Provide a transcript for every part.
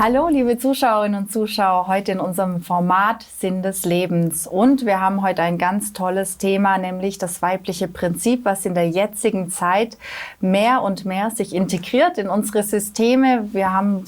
Hallo, liebe Zuschauerinnen und Zuschauer, heute in unserem Format Sinn des Lebens. Und wir haben heute ein ganz tolles Thema, nämlich das weibliche Prinzip, was in der jetzigen Zeit mehr und mehr sich integriert in unsere Systeme. Wir haben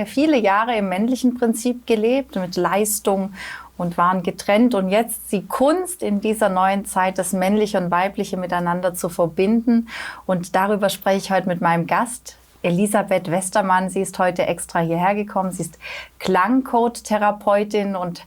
viele Jahre im männlichen Prinzip gelebt, mit Leistung und waren getrennt. Und jetzt die Kunst in dieser neuen Zeit, das Männliche und Weibliche miteinander zu verbinden. Und darüber spreche ich heute mit meinem Gast, Elisabeth Westermann. Sie ist heute extra hierher gekommen. Sie ist Klangcode-Therapeutin und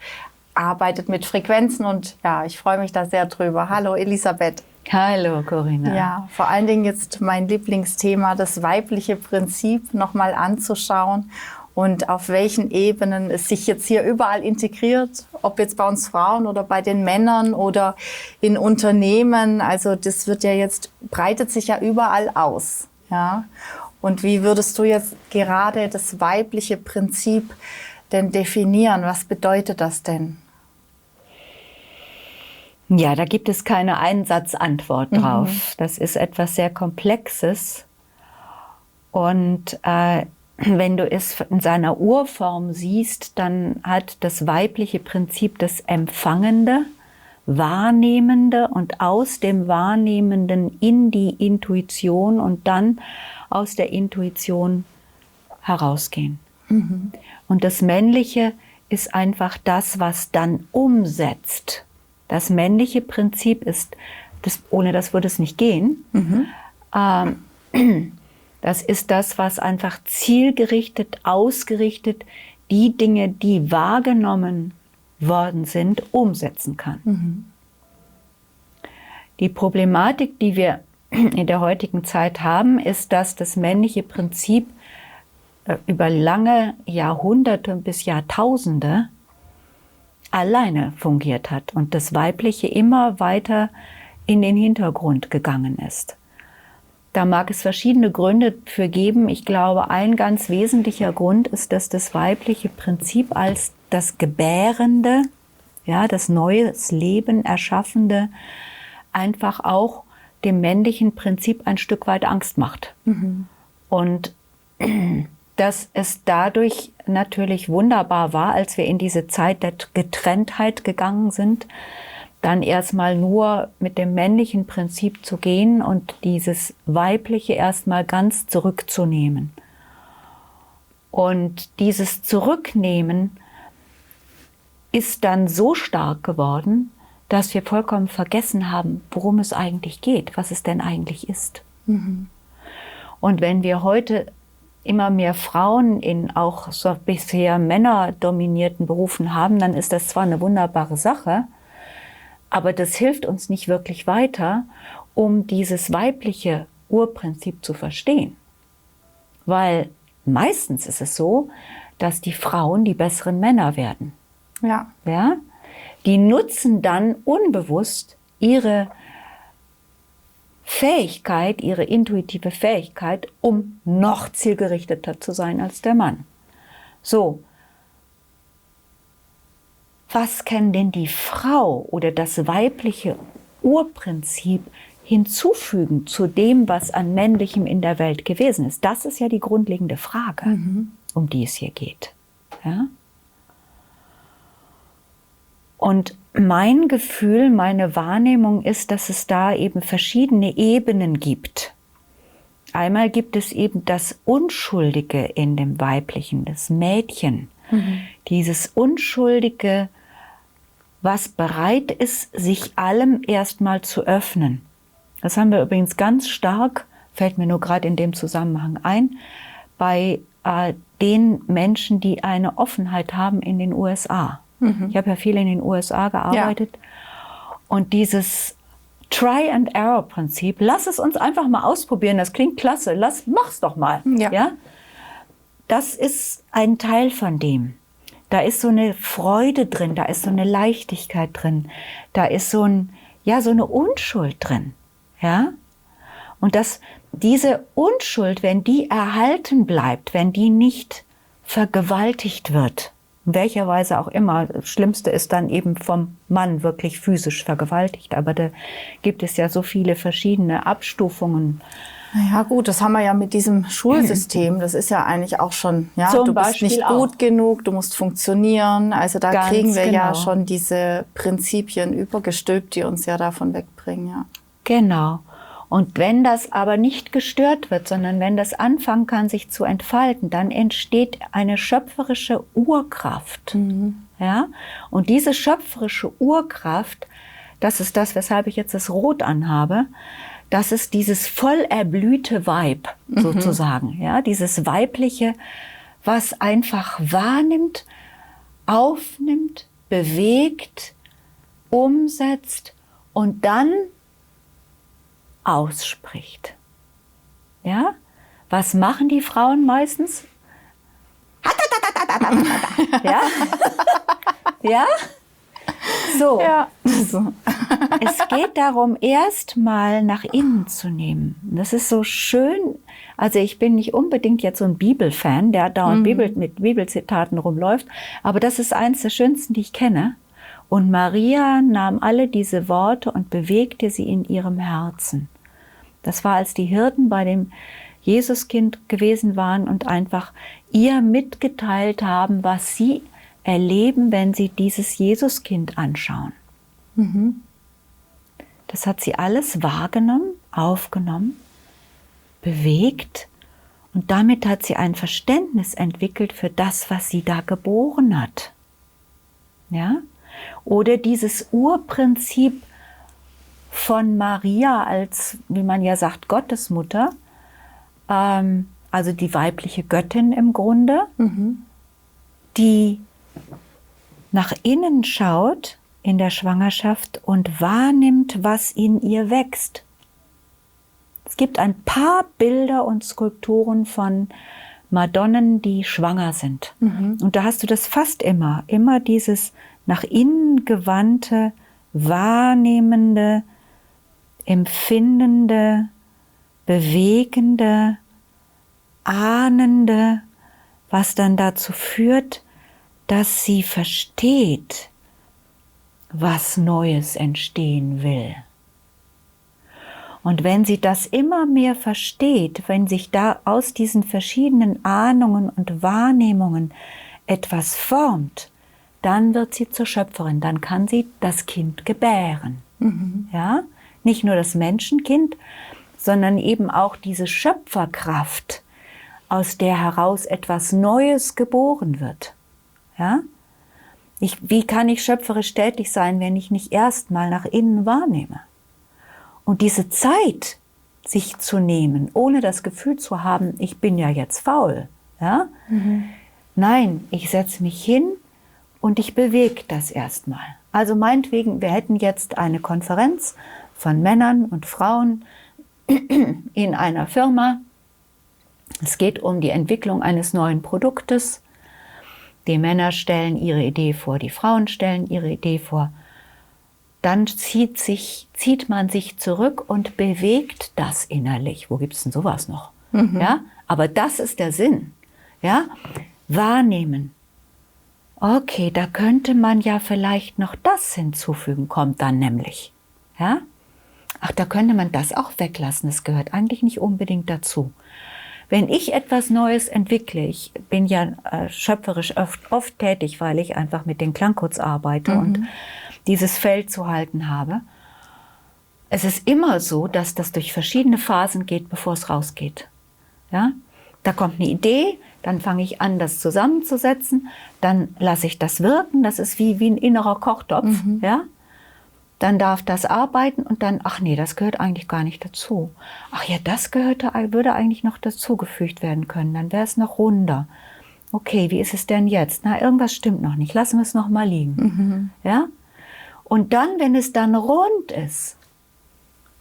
arbeitet mit Frequenzen. Und ja, ich freue mich da sehr drüber. Hallo Elisabeth. Hallo Corinna. Ja, vor allen Dingen jetzt mein Lieblingsthema, das weibliche Prinzip nochmal anzuschauen und auf welchen Ebenen es sich jetzt hier überall integriert, ob jetzt bei uns Frauen oder bei den Männern oder in Unternehmen. Also das breitet sich ja überall aus. Ja. Und wie würdest du jetzt gerade das weibliche Prinzip denn definieren? Was bedeutet das denn? Ja, da gibt es keine Einsatzantwort drauf. Das ist etwas sehr Komplexes. Und wenn du es in seiner Urform siehst, dann hat das weibliche Prinzip das Empfangende, Wahrnehmende und aus dem Wahrnehmenden in die Intuition und dann aus der Intuition herausgehen. Und das Männliche ist einfach das, was dann umsetzt. Das männliche Prinzip ist, ohne das würde es nicht gehen, das ist das, was einfach zielgerichtet, ausgerichtet die Dinge, die wahrgenommen worden sind, umsetzen kann. Die Problematik, die wir in der heutigen Zeit haben, ist, dass das männliche Prinzip über lange Jahrhunderte bis Jahrtausende alleine fungiert hat und das Weibliche immer weiter in den Hintergrund gegangen ist. Da mag es verschiedene Gründe für geben. Ich glaube, ein ganz wesentlicher Grund ist, dass das weibliche Prinzip als das Gebärende, ja, das neues Leben erschaffende, einfach auch dem männlichen Prinzip ein Stück weit Angst macht. Und dass es dadurch natürlich wunderbar war, als wir in diese Zeit der Getrenntheit gegangen sind, dann erstmal nur mit dem männlichen Prinzip zu gehen und dieses Weibliche erstmal ganz zurückzunehmen. Und dieses Zurücknehmen ist dann so stark geworden, dass wir vollkommen vergessen haben, worum es eigentlich geht, was es denn eigentlich ist. Und wenn wir heute immer mehr Frauen in auch so bisher männerdominierten Berufen haben, dann ist das zwar eine wunderbare Sache, aber das hilft uns nicht wirklich weiter, um dieses weibliche Urprinzip zu verstehen. Weil meistens ist es so, dass die Frauen die besseren Männer werden. Ja. Ja? Die nutzen dann unbewusst ihre Fähigkeit, ihre intuitive Fähigkeit, um noch zielgerichteter zu sein als der Mann. So, was kann denn die Frau oder das weibliche Urprinzip hinzufügen zu dem, was an Männlichem in der Welt gewesen ist? Das ist ja die grundlegende Frage, um die es hier geht. Ja? Und mein Gefühl, meine Wahrnehmung ist, dass es da eben verschiedene Ebenen gibt. Einmal gibt es eben das Unschuldige in dem Weiblichen, das Mädchen. Dieses Unschuldige, was bereit ist, sich allem erstmal zu öffnen. Das haben wir übrigens ganz stark, fällt mir nur gerade in dem Zusammenhang ein, bei den Menschen, die eine Offenheit haben in den USA. Ich habe ja viel in den USA gearbeitet. Ja. Und dieses Try-and-Error-Prinzip, lass es uns einfach mal ausprobieren, das klingt klasse, mach's doch mal. Ja. Ja? Das ist ein Teil von dem. Da ist so eine Freude drin, da ist so eine Leichtigkeit drin, da ist so eine Unschuld drin. Ja? Und diese Unschuld, wenn die erhalten bleibt, wenn die nicht vergewaltigt wird, in welcher Weise auch immer, das Schlimmste ist dann eben vom Mann wirklich physisch vergewaltigt, aber da gibt es ja so viele verschiedene Abstufungen Ja gut, das haben wir ja mit diesem Schulsystem. Das ist ja eigentlich auch schon, ja, Zum du bist Beispiel nicht auch. gut genug, du musst funktionieren. Also da Ganz kriegen wir ja genau. schon diese Prinzipien übergestülpt, die uns ja davon wegbringen. Ja. Genau. Und wenn das aber nicht gestört wird, sondern wenn das anfangen kann, sich zu entfalten, dann entsteht eine schöpferische Urkraft. Ja? Und diese schöpferische Urkraft, das ist das, weshalb ich jetzt das Rot anhabe, das ist dieses voll erblühte Weib sozusagen. Ja? Dieses Weibliche, was einfach wahrnimmt, aufnimmt, bewegt, umsetzt und dann ausspricht. Ja? Was machen die Frauen meistens? Ja? Ja? So. Ja. So. Es geht darum, erstmal nach innen zu nehmen. Das ist so schön. Also ich bin nicht unbedingt jetzt so ein Bibelfan, der dauernd mit Bibelzitaten rumläuft, aber das ist eins der schönsten, die ich kenne. Und Maria nahm alle diese Worte und bewegte sie in ihrem Herzen. Das war, als die Hirten bei dem Jesuskind gewesen waren und einfach ihr mitgeteilt haben, was sie erleben, wenn sie dieses Jesuskind anschauen. Das hat sie alles wahrgenommen, aufgenommen, bewegt und damit hat sie ein Verständnis entwickelt für das, was sie da geboren hat. Ja? Oder dieses Urprinzip von Maria als, wie man ja sagt, Gottesmutter, also die weibliche Göttin im Grunde, die nach innen schaut in der Schwangerschaft und wahrnimmt, was in ihr wächst. Es gibt ein paar Bilder und Skulpturen von Madonnen, die schwanger sind. Und da hast du das fast immer dieses nach innen gewandte, wahrnehmende, empfindende, bewegende, ahnende, was dann dazu führt, dass sie versteht, was Neues entstehen will. Und wenn sie das immer mehr versteht, wenn sich da aus diesen verschiedenen Ahnungen und Wahrnehmungen etwas formt, dann wird sie zur Schöpferin, dann kann sie das Kind gebären. Ja? Nicht nur das Menschenkind, sondern eben auch diese Schöpferkraft, aus der heraus etwas Neues geboren wird. Ja? Wie kann ich schöpferisch tätig sein, wenn ich nicht erstmal nach innen wahrnehme? Und diese Zeit, sich zu nehmen, ohne das Gefühl zu haben, ich bin ja jetzt faul. Ja? Nein, ich setze mich hin und ich bewege das erstmal. Also meinetwegen, wir hätten jetzt eine Konferenz von Männern und Frauen in einer Firma. Es geht um die Entwicklung eines neuen Produktes. Die Männer stellen ihre Idee vor, die Frauen stellen ihre Idee vor. Dann zieht man sich zurück und bewegt das innerlich. Wo gibt es denn sowas noch? Ja? Aber das ist der Sinn. Ja? Wahrnehmen. Okay, da könnte man ja vielleicht noch das hinzufügen, kommt dann nämlich. Ja? Ach, da könnte man das auch weglassen, das gehört eigentlich nicht unbedingt dazu. Wenn ich etwas Neues entwickle, ich bin ja schöpferisch oft tätig, weil ich einfach mit den Klangcodes arbeite und dieses Feld zu halten habe. Es ist immer so, dass das durch verschiedene Phasen geht, bevor es rausgeht. Ja? Da kommt eine Idee, dann fange ich an, das zusammenzusetzen, dann lasse ich das wirken, das ist wie ein innerer Kochtopf. Ja? Dann darf das arbeiten und dann, ach nee, das gehört eigentlich gar nicht dazu. Ach ja, das würde eigentlich noch dazugefügt werden können, dann wäre es noch runder. Okay, wie ist es denn jetzt? Na, irgendwas stimmt noch nicht, lassen wir es noch mal liegen. Ja? Und dann, wenn es dann rund ist,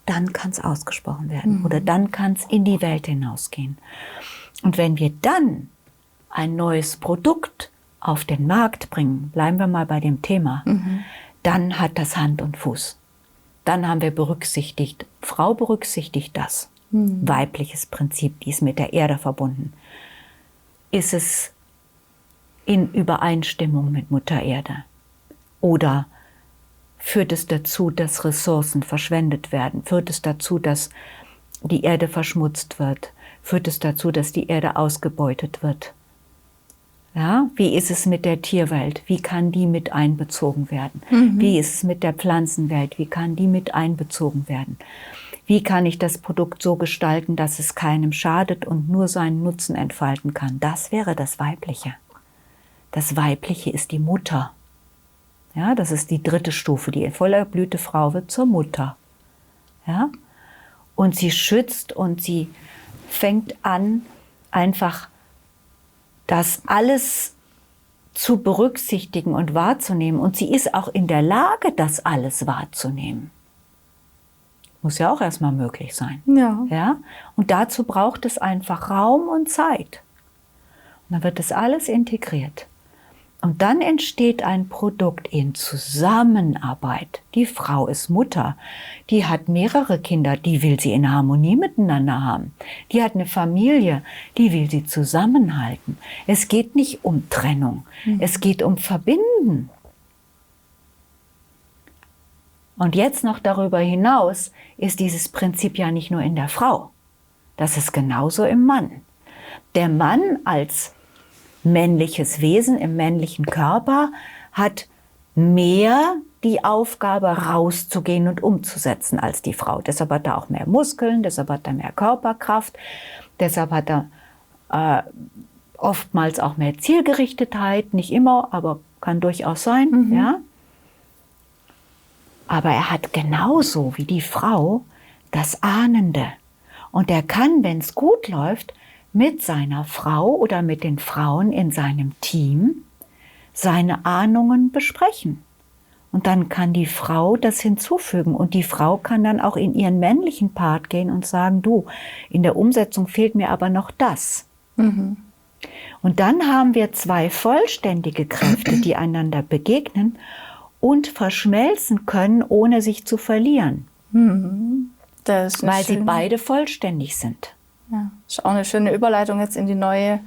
dann kann es ausgesprochen werden oder dann kann es in die Welt hinausgehen. Und wenn wir dann ein neues Produkt auf den Markt bringen, bleiben wir mal bei dem Thema, dann hat das Hand und Fuß. Dann haben wir berücksichtigt, Frau berücksichtigt das. Weibliches Prinzip, die ist mit der Erde verbunden. Ist es in Übereinstimmung mit Mutter Erde? Oder führt es dazu, dass Ressourcen verschwendet werden? Führt es dazu, dass die Erde verschmutzt wird? Führt es dazu, dass die Erde ausgebeutet wird? Ja, wie ist es mit der Tierwelt? Wie kann die mit einbezogen werden? Wie ist es mit der Pflanzenwelt? Wie kann die mit einbezogen werden? Wie kann ich das Produkt so gestalten, dass es keinem schadet und nur seinen Nutzen entfalten kann? Das wäre das Weibliche. Das Weibliche ist die Mutter. Ja, das ist die 3. Stufe. Die voller Blüte Frau wird zur Mutter. Ja? Und sie schützt und sie fängt an, einfach das alles zu berücksichtigen und wahrzunehmen. Und sie ist auch in der Lage, das alles wahrzunehmen. Muss ja auch erstmal möglich sein. Ja. Ja? Und dazu braucht es einfach Raum und Zeit. Und dann wird das alles integriert. Und dann entsteht ein Produkt in Zusammenarbeit. Die Frau ist Mutter, die hat mehrere Kinder, die will sie in Harmonie miteinander haben. Die hat eine Familie, die will sie zusammenhalten. Es geht nicht um Trennung, es geht um Verbinden. Und jetzt noch darüber hinaus ist dieses Prinzip ja nicht nur in der Frau. Das ist genauso im Mann. Der Mann als männliches Wesen im männlichen Körper hat mehr die Aufgabe, rauszugehen und umzusetzen als die Frau. Deshalb hat er auch mehr Muskeln, deshalb hat er mehr Körperkraft, deshalb hat er oftmals auch mehr Zielgerichtetheit, nicht immer, aber kann durchaus sein. Ja? Aber er hat genauso wie die Frau das Ahnende. Und er kann, wenn es gut läuft, mit seiner Frau oder mit den Frauen in seinem Team seine Ahnungen besprechen. Und dann kann die Frau das hinzufügen. Und die Frau kann dann auch in ihren männlichen Part gehen und sagen, du, in der Umsetzung fehlt mir aber noch das. Und dann haben wir 2 vollständige Kräfte, die einander begegnen und verschmelzen können, ohne sich zu verlieren. Das ist weil sie beide vollständig sind. Ja, das ist auch eine schöne Überleitung jetzt in die neue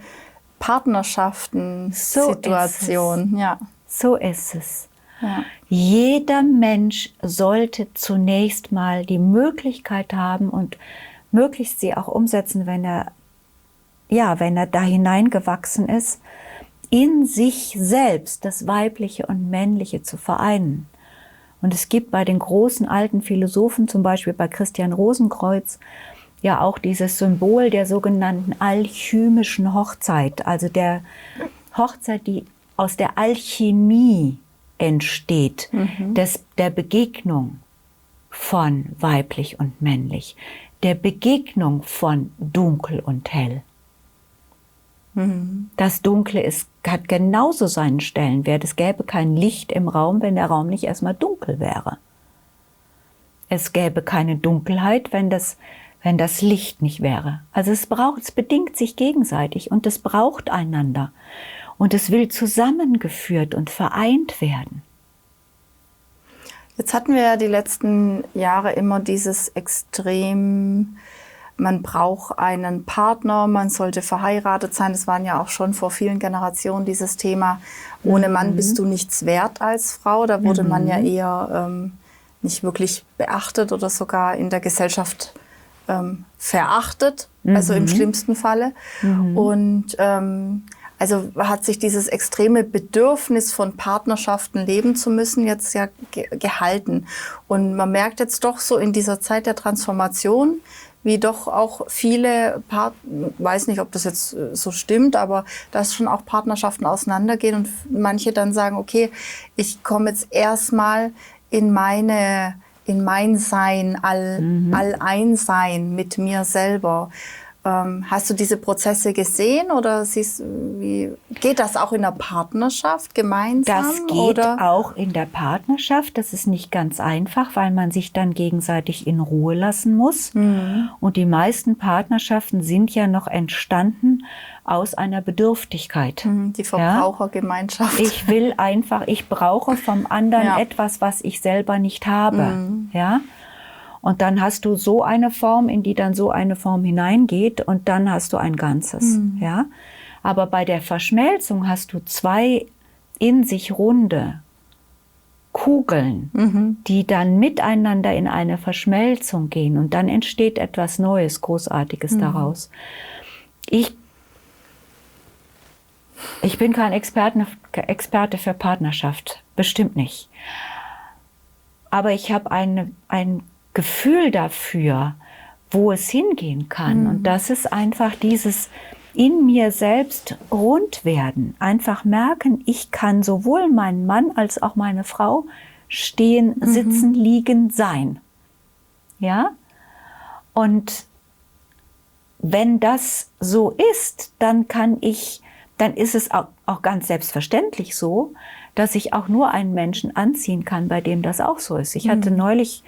Partnerschaften-Situation. Ja. So ist es. Ja. Jeder Mensch sollte zunächst mal die Möglichkeit haben und möglichst sie auch umsetzen, wenn er da hineingewachsen ist, in sich selbst das Weibliche und Männliche zu vereinen. Und es gibt bei den großen alten Philosophen, zum Beispiel bei Christian Rosenkreuz, ja auch dieses Symbol der sogenannten alchymischen Hochzeit, also der Hochzeit, die aus der Alchemie entsteht, der Begegnung von weiblich und männlich, der Begegnung von dunkel und hell. Das Dunkle hat genauso seinen Stellenwert. Es gäbe kein Licht im Raum, wenn der Raum nicht erstmal dunkel wäre. Es gäbe keine Dunkelheit, wenn das Licht nicht wäre. Also es bedingt sich gegenseitig und es braucht einander. Und es will zusammengeführt und vereint werden. Jetzt hatten wir ja die letzten Jahre immer dieses Extrem, man braucht einen Partner, man sollte verheiratet sein. Das waren ja auch schon vor vielen Generationen dieses Thema. Ohne Mann bist du nichts wert als Frau. Da wurde man ja eher nicht wirklich beachtet oder sogar in der Gesellschaft verachtet, also im schlimmsten Falle. Und also hat sich dieses extreme Bedürfnis von Partnerschaften leben zu müssen jetzt ja gehalten. Und man merkt jetzt doch so in dieser Zeit der Transformation, wie doch auch viele, weiß nicht, ob das jetzt so stimmt, aber dass schon auch Partnerschaften auseinandergehen und manche dann sagen, okay, ich komme jetzt erstmal in mein Sein, All-Eins-Sein mit mir selber. Hast du diese Prozesse gesehen oder wie geht das auch in der Partnerschaft gemeinsam? Das geht auch in der Partnerschaft. Das ist nicht ganz einfach, weil man sich dann gegenseitig in Ruhe lassen muss. Und die meisten Partnerschaften sind ja noch entstanden aus einer Bedürftigkeit. Die Verbrauchergemeinschaft. Ich brauche vom anderen etwas, was ich selber nicht habe. Ja? Und dann hast du so eine Form, in die dann so eine Form hineingeht und dann hast du ein Ganzes. Ja? Aber bei der Verschmelzung hast du 2 in sich runde Kugeln, die dann miteinander in eine Verschmelzung gehen und dann entsteht etwas Neues, Großartiges daraus. Ich bin kein Experte für Partnerschaft, bestimmt nicht. Aber ich habe ein Gefühl dafür, wo es hingehen kann. Und das ist einfach dieses in mir selbst rund werden. Einfach merken, ich kann sowohl mein Mann als auch meine Frau stehen, sitzen, liegen, sein. Ja? Und wenn das so ist, dann ist es auch ganz selbstverständlich so, dass ich auch nur einen Menschen anziehen kann, bei dem das auch so ist. Ich hatte neulich,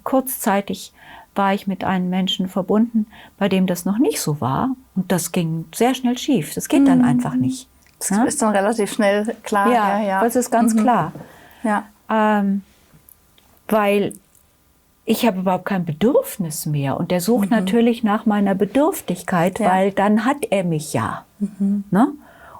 kurzzeitig war ich mit einem Menschen verbunden, bei dem das noch nicht so war. Und das ging sehr schnell schief. Das geht dann einfach nicht. Das ist dann relativ schnell klar. Ja, das ist ganz klar. Ja. Weil ich habe überhaupt kein Bedürfnis mehr. Und der sucht natürlich nach meiner Bedürftigkeit, weil dann hat er mich ja. Ne?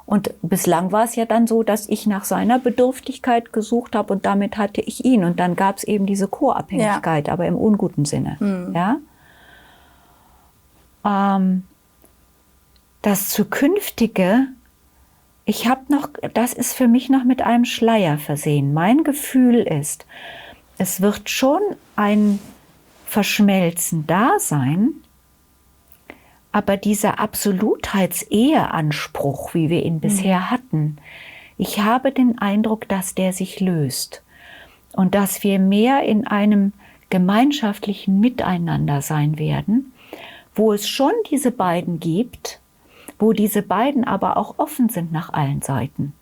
Und bislang war es ja dann so, dass ich nach seiner Bedürftigkeit gesucht habe und damit hatte ich ihn. Und dann gab es eben diese Co-Abhängigkeit, aber im unguten Sinne. Ja? Das Zukünftige, das ist für mich noch mit einem Schleier versehen. Mein Gefühl ist, es wird schon ein Verschmelzen da sein, aber dieser Absolutheitseheanspruch, wie wir ihn bisher hatten, ich habe den Eindruck, dass der sich löst und dass wir mehr in einem gemeinschaftlichen Miteinander sein werden, wo es schon diese beiden gibt, wo diese beiden aber auch offen sind nach allen Seiten.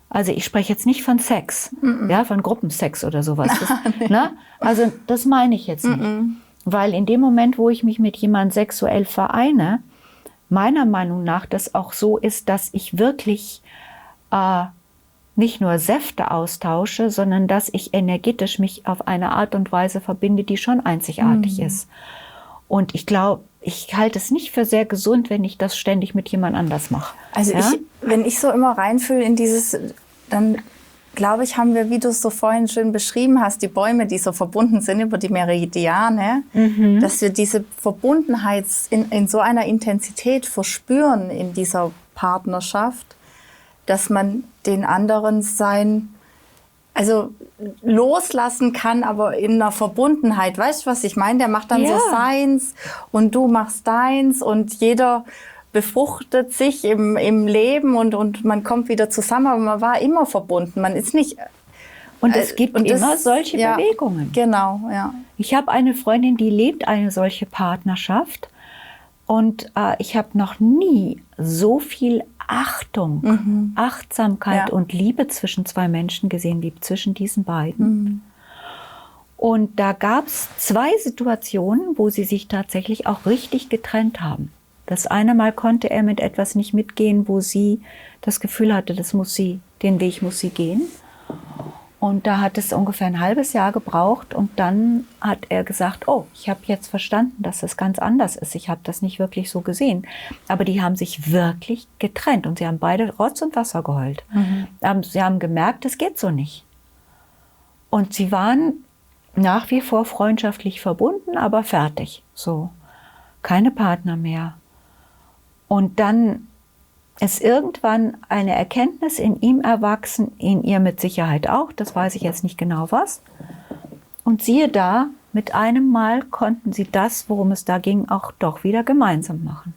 Also ich spreche jetzt nicht von Sex, ja, von Gruppensex oder sowas. Ne? Also das meine ich jetzt nicht. Weil in dem Moment, wo ich mich mit jemandem sexuell vereine, meiner Meinung nach das auch so ist, dass ich wirklich nicht nur Säfte austausche, sondern dass ich energetisch mich auf eine Art und Weise verbinde, die schon einzigartig ist. Und ich glaube, ich halte es nicht für sehr gesund, wenn ich das ständig mit jemand anders mache. Also wenn ich so immer reinfühle in dieses, dann glaube ich, haben wir, wie du es so vorhin schön beschrieben hast, die Bäume, die so verbunden sind über die Meridiane, dass wir diese Verbundenheit in so einer Intensität verspüren in dieser Partnerschaft, dass man den anderen loslassen kann, aber in einer Verbundenheit. Weißt du, was ich meine? Der macht dann so seins und du machst deins und jeder befruchtet sich im Leben und man kommt wieder zusammen, aber man war immer verbunden. Man ist nicht... Und es gibt immer solche Bewegungen. Genau, ja. Ich habe eine Freundin, die lebt eine solche Partnerschaft und ich habe noch nie so viel Achtung, Achtsamkeit und Liebe zwischen zwei Menschen gesehen, wie zwischen diesen beiden. Und da gab es 2 Situationen, wo sie sich tatsächlich auch richtig getrennt haben. Das eine Mal konnte er mit etwas nicht mitgehen, wo sie das Gefühl hatte, den Weg muss sie gehen. Und da hat es ungefähr ein halbes Jahr gebraucht und dann hat er gesagt, oh, ich habe jetzt verstanden, dass es ganz anders ist. Ich habe das nicht wirklich so gesehen. Aber die haben sich wirklich getrennt und sie haben beide Rotz und Wasser geheult. Sie haben gemerkt, es geht so nicht. Und sie waren nach wie vor freundschaftlich verbunden, aber fertig. So, keine Partner mehr. Und dann ist irgendwann eine Erkenntnis in ihm erwachsen, in ihr mit Sicherheit auch, das weiß ich jetzt nicht genau was. Und siehe da, mit einem Mal konnten sie das, worum es da ging, auch doch wieder gemeinsam machen.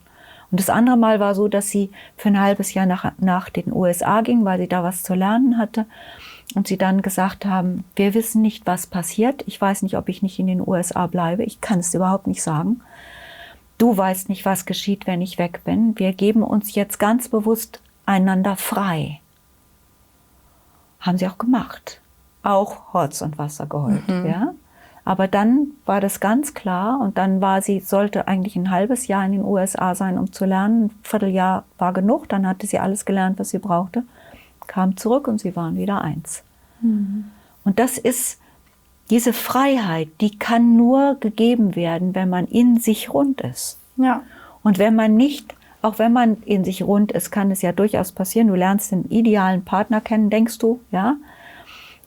Und das andere Mal war so, dass sie für ein halbes Jahr nach den USA ging, weil sie da was zu lernen hatte. Und sie dann gesagt haben, wir wissen nicht, was passiert. Ich weiß nicht, ob ich nicht in den USA bleibe. Ich kann es überhaupt nicht sagen. Du weißt nicht, was geschieht, wenn ich weg bin. Wir geben uns jetzt ganz bewusst einander frei. Haben sie auch gemacht. Auch Rotz und Wasser geheult. Ja? Aber dann war das ganz klar und dann sollte eigentlich ein halbes Jahr in den USA sein, um zu lernen. Ein Vierteljahr war genug, dann hatte sie alles gelernt, was sie brauchte. Kam zurück und sie waren wieder eins. Und das ist diese Freiheit, die kann nur gegeben werden, wenn man in sich rund ist. Ja. Und wenn man nicht, auch wenn man in sich rund ist, kann es ja durchaus passieren, du lernst den idealen Partner kennen, denkst du, ja?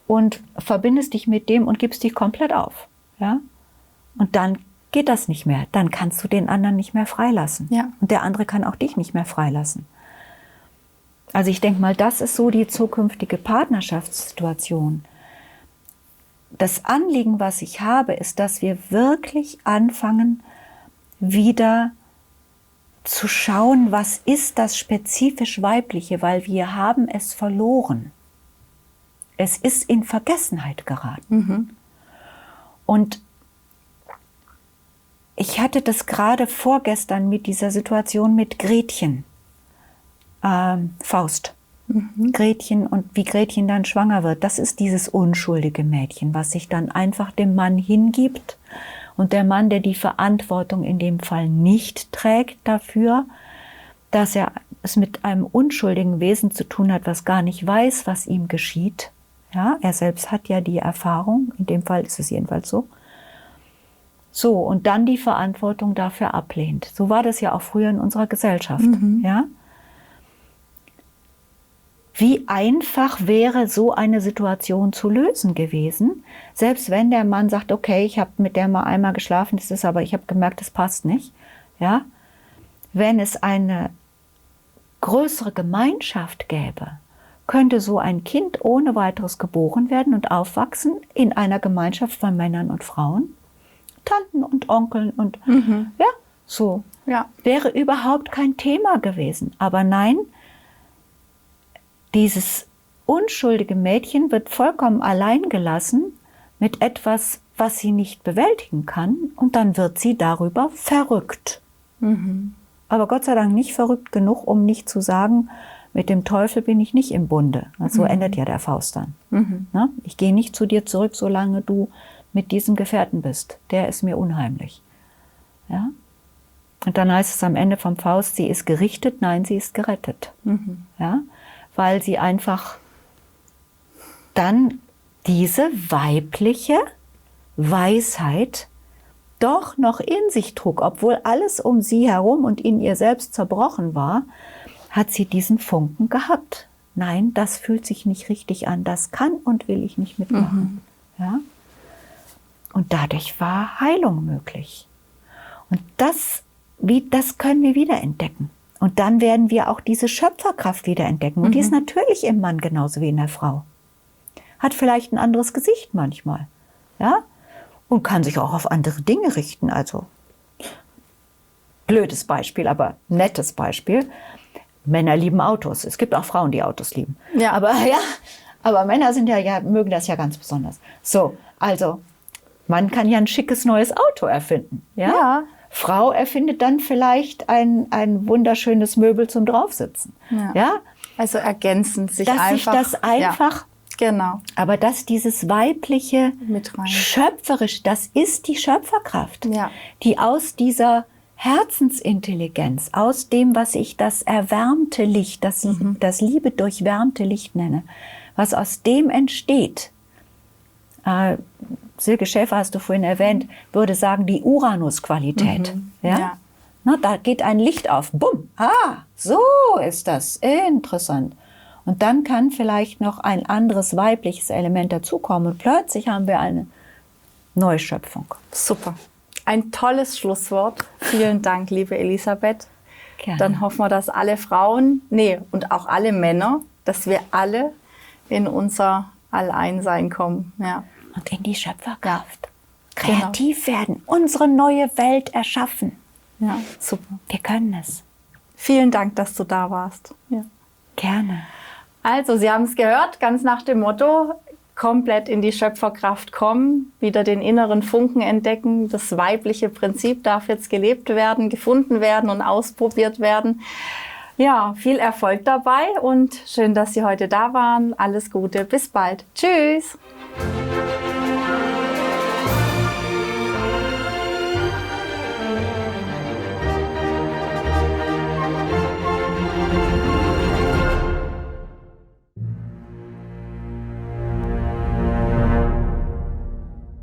und verbindest dich mit dem und gibst dich komplett auf. Ja? Und dann geht das nicht mehr. Dann kannst du den anderen nicht mehr freilassen. Ja. Und der andere kann auch dich nicht mehr freilassen. Also ich denke mal, das ist so die zukünftige Partnerschaftssituation. Das Anliegen, was ich habe, ist, dass wir wirklich anfangen, wieder zu schauen, was ist das spezifisch Weibliche, weil wir haben es verloren. Es ist in Vergessenheit geraten. Und ich hatte das gerade vorgestern mit dieser Situation mit Gretchen, Faust. Gretchen und wie Gretchen dann schwanger wird, das ist dieses unschuldige Mädchen, was sich dann einfach dem Mann hingibt. Und der Mann, der die Verantwortung in dem Fall nicht trägt dafür, dass er es mit einem unschuldigen Wesen zu tun hat, was gar nicht weiß, was ihm geschieht. Ja, er selbst hat ja die Erfahrung, in dem Fall ist es jedenfalls so. So, und dann die Verantwortung dafür ablehnt. So war das ja auch früher in unserer Gesellschaft. Ja? Wie einfach wäre so eine Situation zu lösen gewesen, selbst wenn der Mann sagt, okay, ich habe mit der mal einmal geschlafen, das ist aber, ich habe gemerkt, das passt nicht. Ja? Wenn es eine größere Gemeinschaft gäbe, könnte so ein Kind ohne weiteres geboren werden und aufwachsen in einer Gemeinschaft von Männern und Frauen, Tanten und Onkeln und ja, so. Ja. Wäre überhaupt kein Thema gewesen. Aber nein, dieses unschuldige Mädchen wird vollkommen allein gelassen mit etwas, was sie nicht bewältigen kann, und dann wird sie darüber verrückt. Aber Gott sei Dank nicht verrückt genug, um nicht zu sagen, mit dem Teufel bin ich nicht im Bunde. So endet ja der Faust dann. Na? Ich gehe nicht zu dir zurück, solange du mit diesem Gefährten bist. Der ist mir unheimlich. Ja? Und dann heißt es am Ende vom Faust, sie ist gerichtet, nein, sie ist gerettet. Ja? Weil sie einfach dann diese weibliche Weisheit doch noch in sich trug. Obwohl alles um sie herum und in ihr selbst zerbrochen war, hat sie diesen Funken gehabt. Nein, das fühlt sich nicht richtig an, das kann und will ich nicht mitmachen. Ja? Und dadurch war Heilung möglich. Und das können wir wiederentdecken. Und dann werden wir auch diese Schöpferkraft wiederentdecken. Und die ist natürlich im Mann genauso wie in der Frau. Hat vielleicht ein anderes Gesicht manchmal. Ja? Und kann sich auch auf andere Dinge richten. Also, blödes Beispiel, aber nettes Beispiel. Männer lieben Autos. Es gibt auch Frauen, die Autos lieben. Ja. Aber Männer sind mögen das ja ganz besonders. So, also, man kann ja ein schickes neues Auto erfinden. Ja. Frau erfindet dann vielleicht ein wunderschönes Möbel zum Draufsitzen. Ja? Also ergänzend sich dass einfach. Sich das einfach, genau. Aber dass dieses weibliche, mit rein. Schöpferisch, das ist die Schöpferkraft, die aus dieser Herzensintelligenz, aus dem, was ich das erwärmte Licht, das Liebe durchwärmte Licht nenne, was aus dem entsteht. Silke Schäfer, hast du vorhin erwähnt, würde sagen, die Uranus-Qualität. Ja? Na, da geht ein Licht auf. Bumm. So ist das. Interessant. Und dann kann vielleicht noch ein anderes weibliches Element dazukommen. Und plötzlich haben wir eine Neuschöpfung. Super. Ein tolles Schlusswort. Vielen Dank, liebe Elisabeth. Gerne. Dann hoffen wir, dass alle Frauen, und auch alle Männer, dass wir alle in unser Alleinsein kommen. Ja. Und in die Schöpferkraft. Kreativ werden, unsere neue Welt erschaffen. Ja, super. Wir können es. Vielen Dank, dass du da warst. Ja. Gerne. Also, Sie haben es gehört, ganz nach dem Motto, komplett in die Schöpferkraft kommen, wieder den inneren Funken entdecken. Das weibliche Prinzip darf jetzt gelebt werden, gefunden werden und ausprobiert werden. Ja, viel Erfolg dabei und schön, dass Sie heute da waren. Alles Gute, bis bald. Tschüss.